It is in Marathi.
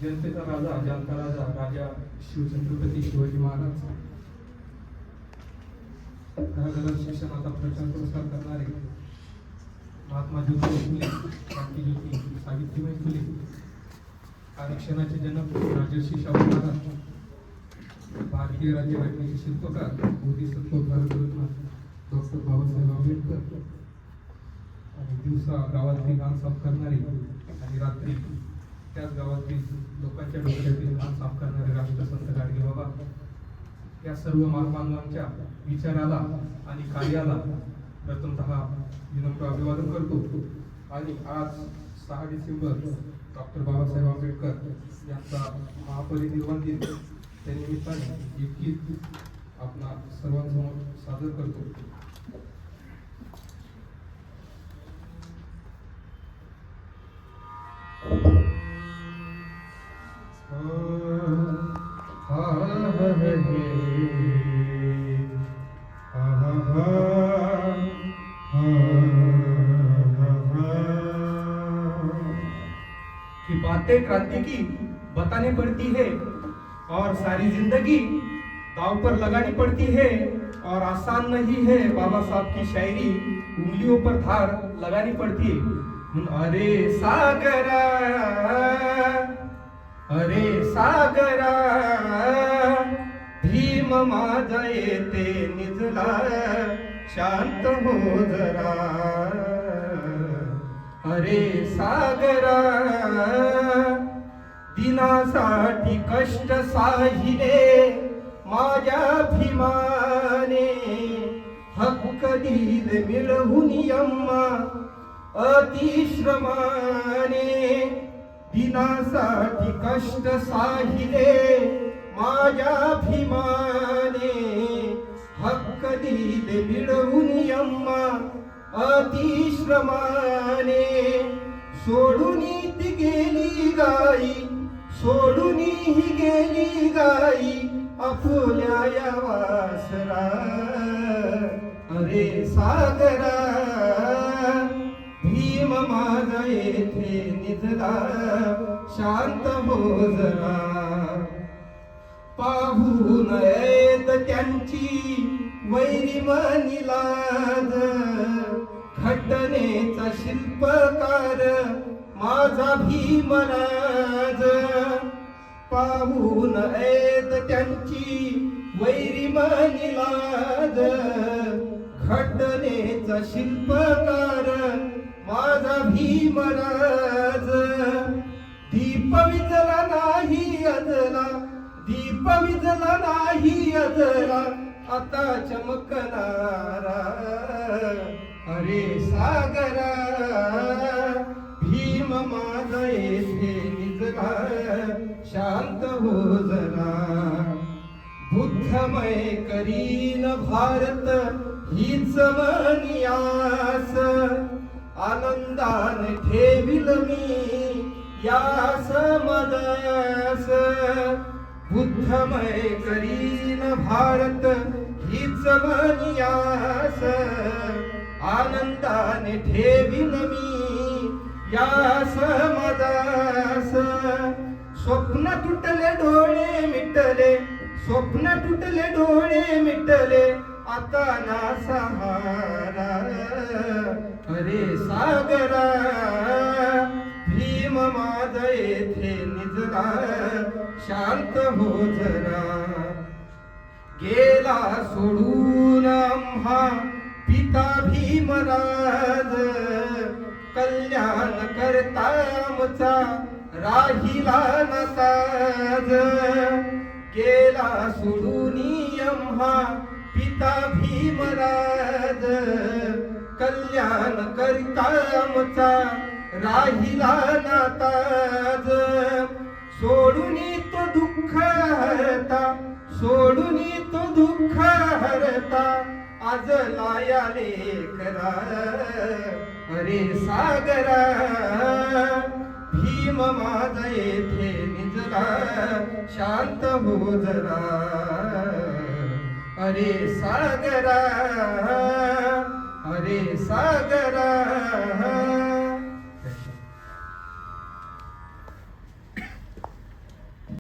जनतेचा राजा, जनता राजा, राजा शिवछत्रपती शिवाजी महाराज, घराघरात शिक्षणाचा प्रचार प्रसार करणारे महात्मा ज्योतिबा फुले, क्रांतिज्योती सावित्रीबाई फुले, आरक्षणाचे जनक राजर्षी शाहू महाराज, भारतीय राज्यघटनेचे शिल्पकार बोधिसत्व भारतरत्न डॉक्टर बाबासाहेब आंबेडकर, आणि दिवसा गावातली घाण साफ करणारे आणि रात्री त्याच गावातील लोकांच्या डोक्यातील घाण साफ करणारे राष्ट्रसंत गाडगे बाबा, या सर्व महामानवांच्या विचाराला आणि कार्याला प्रथमतः विनम्र अभिवादन करतो. आणि आज 6 डिसेंबर डॉक्टर बाबासाहेब आंबेडकर यांचा महापरिनिर्वाण दिन, त्या निमित्ताने एक गीत आपणा सर्वांसमोर सादर करतो. कि बातें क्रांति की बतानी पड़ती है और सारी जिंदगी दाव पर लगानी पड़ती है, और आसान नहीं है बाबा साहब की शायरी, उंगलियों पर धार लगानी पड़ती है. अरे सागरा, अरे सागरा, भीम माझा येते निजला, शांत हो जरा. अरे सागरा, दिनासाठी कष्ट साहिले माझ्या भीमाने, हक्क दिले मिळवून यम्मा अतिश्रमाने. दिनासाठी कष्ट साहिले माझ्या भीमाने, हक्क दिले मिळवून यम्मा अतिश्रमाने. सोडूनी ती गेली गाई, सोडूनी ही गेली गाई, आपुल्या या वासरा. अरे सागरा, भीम माझा येथे निजला, शांत हो जरा. पाहू नयेत त्यांची वैरी मनिलाज, घटनेचा शिल्पकार माझा भीमराज. पाहून ऐत त्यांची वैरी मनिलाज, घटनेचा शिल्पकार माझा भीमराज. दीप विजला नाही अजला, दीप विजला नाही अजला, आता चमकणारा. अरे सागरा, भीम माझा येथे निजला, शांत हो जरा. बुद्धमय करीन भारत हीच मनी आस, आनंदाने ठेविल मी यास मदास. बुद्धमय करीन भारत हीच मनी आस, आनंदाने ठेविन मी यास मदास. स्वप्न तुटले डोळे मिटले, स्वप्न तुटले डोळे मिटले, आता ना सहारा. अरे सागरा, भीम माझा येथे निजला, शांत हो जरा. गेला सोडून आम्हा पिता भीमराज, कल्याण करता आमचा राहिला नताज. गेला सोडून आम्हा पिता भीमराज, कल्याण करता आमचा राहिला नताज. सोडून तो दुःख हरता, सोडून तो दुःख हरता, आज लाया लेकरा. अरे सागरा, भीम माझा येथे निजला, शांत हो जरा. अरे सागरा, अरे सागरा.